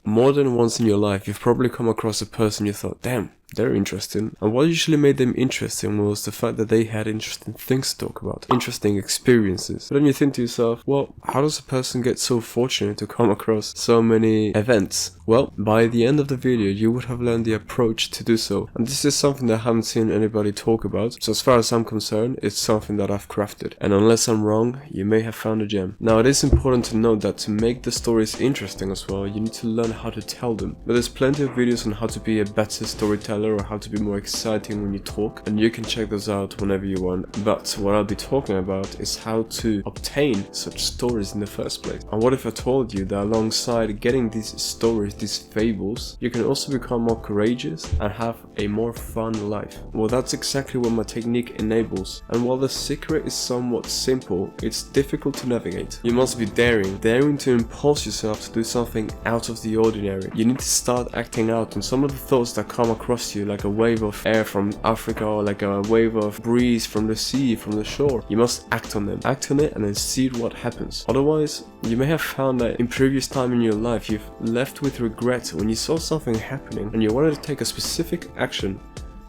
More than once in your life, you've probably come across a person you thought, damn, they're interesting. And what usually made them interesting was the fact that they had interesting things to talk about, interesting experiences. But then you think to yourself, well, how does a person get so fortunate to come across so many events? Well, by the end of the video, you would have learned the approach to do so. And this is something that I haven't seen anybody talk about. So as far as I'm concerned, it's something that I've crafted. And unless I'm wrong, you may have found a gem. Now, it is important to note that to make the stories interesting as well, you need to learn how to tell them. But there's plenty of videos on how to be a better storyteller or how to be more exciting when you talk, and you can check those out whenever you want. But what I'll be talking about is how to obtain such stories in the first place. And what if I told you that alongside getting these stories, these fables, you can also become more courageous and have a more fun life? Well, that's exactly what my technique enables. And while the secret is somewhat simple, it's difficult to navigate. You must be daring to impulse yourself to do something out of the ordinary. You need to start acting out on some of the thoughts that come across you, like a wave of air from Africa or like a wave of breeze from the sea, from the shore. You must act on them. Act on it and then see what happens. Otherwise, you may have found that in previous time in your life, you've left with regret when you saw something happening and you wanted to take a specific action,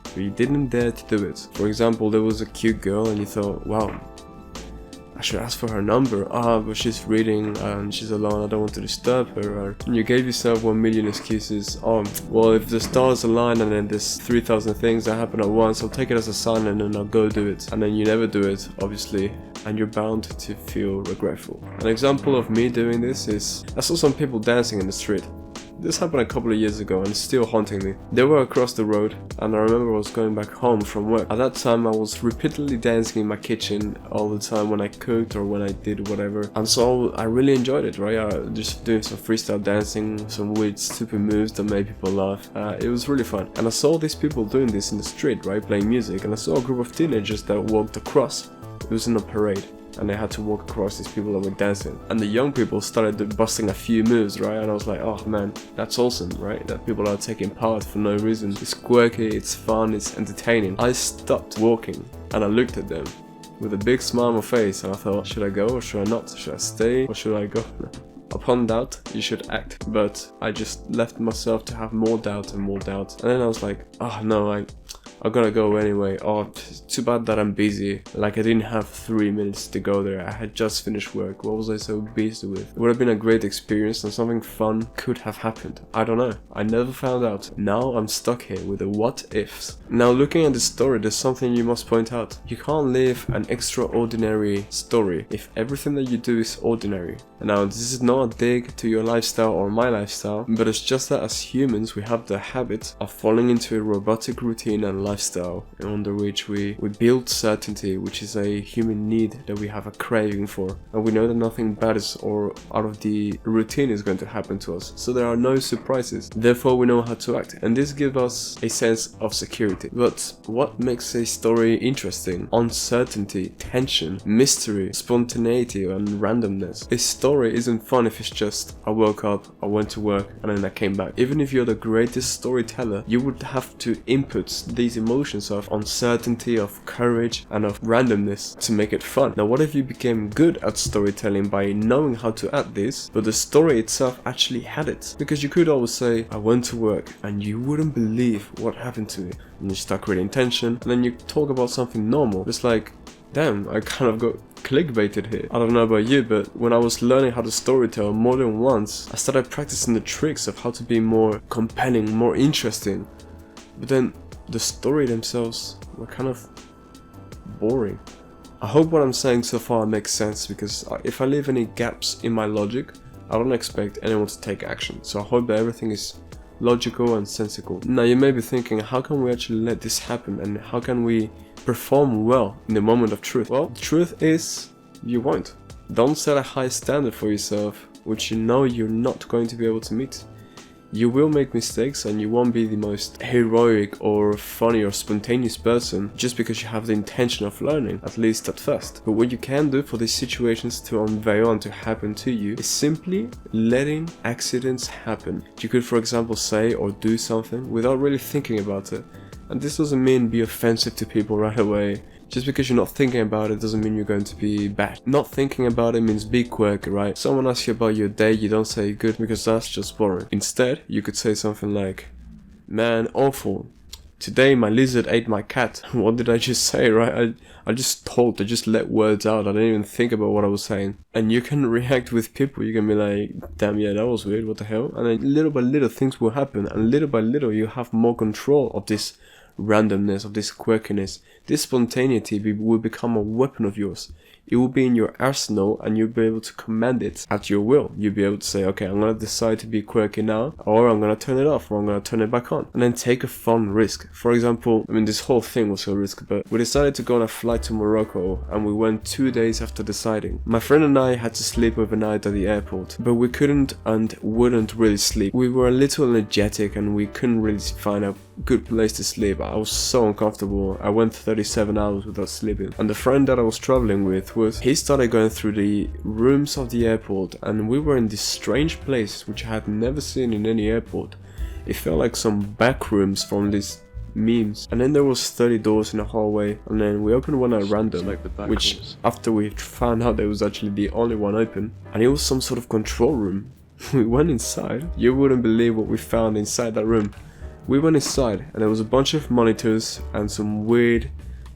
but you didn't dare to do it. For example, there was a cute girl and you thought, wow, I should ask for her number. But she's reading and she's alone, I don't want to disturb her. And you gave yourself 1 million excuses. Well, if the stars align and then there's 3,000 things that happen at once, I'll take it as a sign and then I'll go do it. And then you never do it, obviously, and you're bound to feel regretful. An example of me doing this is, I saw some people dancing in the street. This happened a couple of years ago and it's still haunting me. They were across the road and I remember I was going back home from work. At that time I was repeatedly dancing in my kitchen all the time when I cooked or when I did whatever. And so I really enjoyed it, right? Just doing some freestyle dancing, some weird stupid moves that made people laugh. It was really fun. And I saw these people doing this in the street, right? Playing music. And I saw a group of teenagers that walked across. It was in a parade. And they had to walk across these people that were dancing. And the young people started busting a few moves, right? And I was like, oh man, that's awesome, right? That people are taking part for no reason. It's quirky, it's fun, it's entertaining. I stopped walking and I looked at them with a big smile on my face and I thought, should I go or should I not? Should I stay or should I go? Upon doubt, you should act. But I just left myself to have more doubt and more doubt. And then I was like, oh no, I gotta go anyway. Oh, too bad that I'm busy. Like I didn't have 3 minutes to go there. I had just finished work. What was I so busy with? It would have been a great experience and something fun could have happened. I don't know. I never found out. Now I'm stuck here with the what ifs. Now looking at this story, there's something you must point out. You can't live an extraordinary story if everything that you do is ordinary. And now this is not a dig to your lifestyle or my lifestyle, but it's just that as humans we have the habit of falling into a robotic routine and lifestyle under which we build certainty, which is a human need that we have a craving for, and we know that nothing bad is or out of the routine is going to happen to us, so there are no surprises. Therefore we know how to act, and this gives us a sense of security. But what makes a story interesting? Uncertainty, tension, mystery, spontaneity and randomness. A story isn't fun if it's just I woke up, I went to work and then I came back. Even if you're the greatest storyteller, you would have to input these emotions of uncertainty, of courage and of randomness to make it fun. Now what if you became good at storytelling by knowing how to add this, but the story itself actually had it? Because you could always say I went to work and you wouldn't believe what happened to me, and you start creating tension and then you talk about something normal. It's like, damn, I kind of got clickbaited here. I don't know about you, but when I was learning how to storytell more than once, I started practicing the tricks of how to be more compelling, more interesting. But then the story themselves were kind of boring. I hope what I'm saying so far makes sense, because if I leave any gaps in my logic, I don't expect anyone to take action. So I hope that everything is logical and sensical. Now you may be thinking, how can we actually let this happen, and how can we perform well in the moment of truth? Well, the truth is, you won't. Don't set a high standard for yourself which you know you're not going to be able to meet. You will make mistakes and you won't be the most heroic or funny or spontaneous person just because you have the intention of learning, at least at first. But what you can do for these situations to unveil and to happen to you is simply letting accidents happen. You could, for example, say or do something without really thinking about it. And this doesn't mean be offensive to people right away. Just because you're not thinking about it doesn't mean you're going to be bad. Not thinking about it means be quirky, right? Someone asks you about your day, you don't say good because that's just boring. Instead, you could say something like, man, awful. Today my lizard ate my cat. What did I just say, right? I just let words out. I didn't even think about what I was saying. And you can react with people. You can be like, damn, yeah, that was weird, what the hell? And then little by little things will happen. And little by little you have more control of this randomness, of this quirkiness. This spontaneity will become a weapon of yours. It will be in your arsenal and you'll be able to command it at your will. You'll be able to say, okay, I'm going to decide to be quirky now, or I'm going to turn it off, or I'm going to turn it back on. And then take a fun risk. For example, I mean, this whole thing was a risk, but we decided to go on a flight to Morocco and we went 2 days after deciding. My friend and I had to sleep overnight at the airport, but we couldn't and wouldn't really sleep. We were a little energetic and we couldn't really find a good place to sleep. I was so uncomfortable. I went 37 hours without sleeping. And the friend that I was traveling with, he started going through the rooms of the airport, and we were in this strange place which I had never seen in any airport. It felt like some back rooms from these memes. And then there was 30 doors in the hallway, and then we opened one at random, like the back which rooms. After we found out there was actually the only one open, and it was some sort of control room. We went inside. You wouldn't believe what we found inside that room. We went inside and there was a bunch of monitors and some weird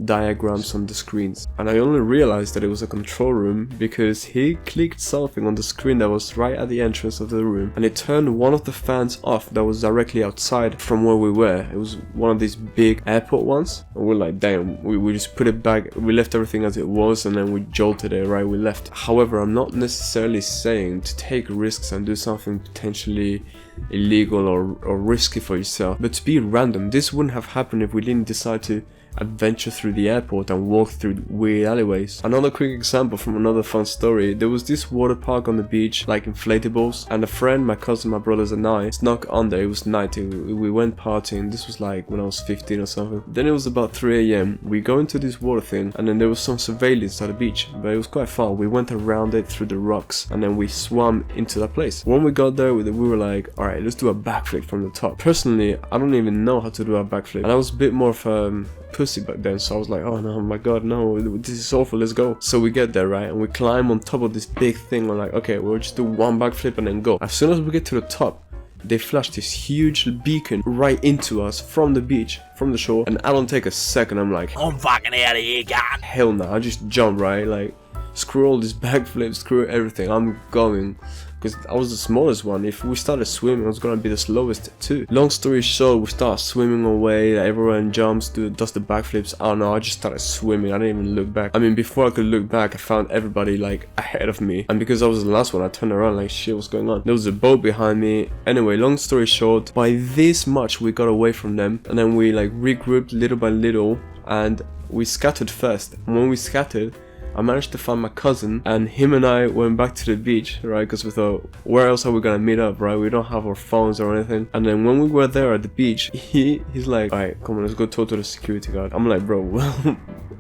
diagrams on the screens, and I only realized that it was a control room because he clicked something on the screen that was right at the entrance of the room, and it turned one of the fans off that was directly outside from where we were. It was one of these big airport ones, and we're like, damn, we just put it back, we left everything as it was, and then we jolted it, right, we left. However, I'm not necessarily saying to take risks and do something potentially illegal or risky for yourself, but to be random. This wouldn't have happened if we didn't decide to adventure through the airport and walk through weird alleyways. Another quick example from another fun story. There was this water park on the beach, like inflatables, and a friend, my cousin, my brothers and I snuck on there. It was night, we went partying. This was like when I was 15 or something. Then it was about 3 AM. We go into this water thing, and then there was some surveillance at the beach, but it was quite fun. We went around it through the rocks, and then we swam into that place. When we got there, we were like, alright, let's do a backflip from the top. Personally, I don't even know how to do a backflip, and I was a bit more of a pussy back then, so I was like, oh no, my god, no, this is awful, let's go. So we get there, right, and we climb on top of this big thing. We're like, okay, we'll just do one backflip and then go. As soon as we get to the top, they flash this huge beacon right into us from the beach, from the shore, and I don't take a second. I'm like, I'm fucking out of here, God. Hell no, I just jump, right, like, screw all this backflip, screw everything, I'm going. Because I was the smallest one. If we started swimming, I was gonna be the slowest too. Long story short, we start swimming away. Everyone jumps, does the backflips. I don't know, I just started swimming. I didn't even look back. I mean, before I could look back, I found everybody like ahead of me. And because I was the last one, I turned around like, shit, what's going on? There was a boat behind me. Anyway, long story short, by this much we got away from them. And then we like regrouped little by little, and we scattered first. And when we scattered, I managed to find my cousin, and him and I went back to the beach, right, because we thought, where else are we gonna meet up, right? We don't have our phones or anything. And then when we were there at the beach, he's like, alright, come on, let's go talk to the security guard. I'm like, bro,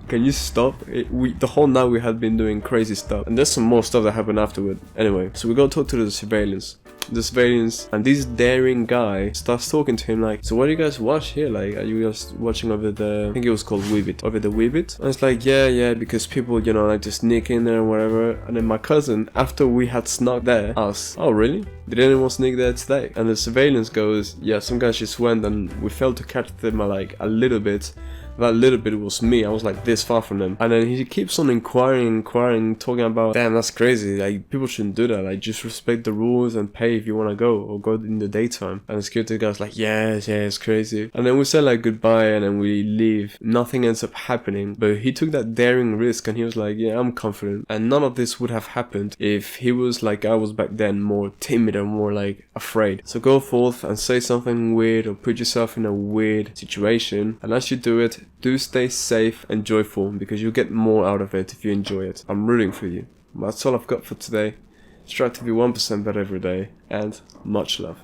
can you stop? The whole night we had been doing crazy stuff, and there's some more stuff that happened afterward. Anyway, so we go talk to the surveillance, and this daring guy starts talking to him like, so what do you guys watch here? Like, are you guys watching over the, I think it was called Weebit, over the Weebit? And it's like, yeah, because people, you know, like to sneak in there and whatever. And then my cousin, after we had snuck there, asked, oh really? Did anyone sneak there today? And the surveillance goes, yeah, some guys just went and we failed to catch them like a little bit. That little bit was me. I was like this far from them. And then he keeps on inquiring, talking about, damn, that's crazy. Like, people shouldn't do that. Like, just respect the rules and pay if you want to go, or go in the daytime. And the security guy's like, yeah, it's crazy. And then we say like goodbye, and then we leave. Nothing ends up happening. But he took that daring risk, and he was like, yeah, I'm confident. And none of this would have happened if he was like I was back then, more timid and more like afraid. So go forth and say something weird, or put yourself in a weird situation. And as you do it, do stay safe and joyful, because you'll get more out of it if you enjoy it. I'm rooting for you. That's all I've got for today. Strive to be 1% better every day, and much love.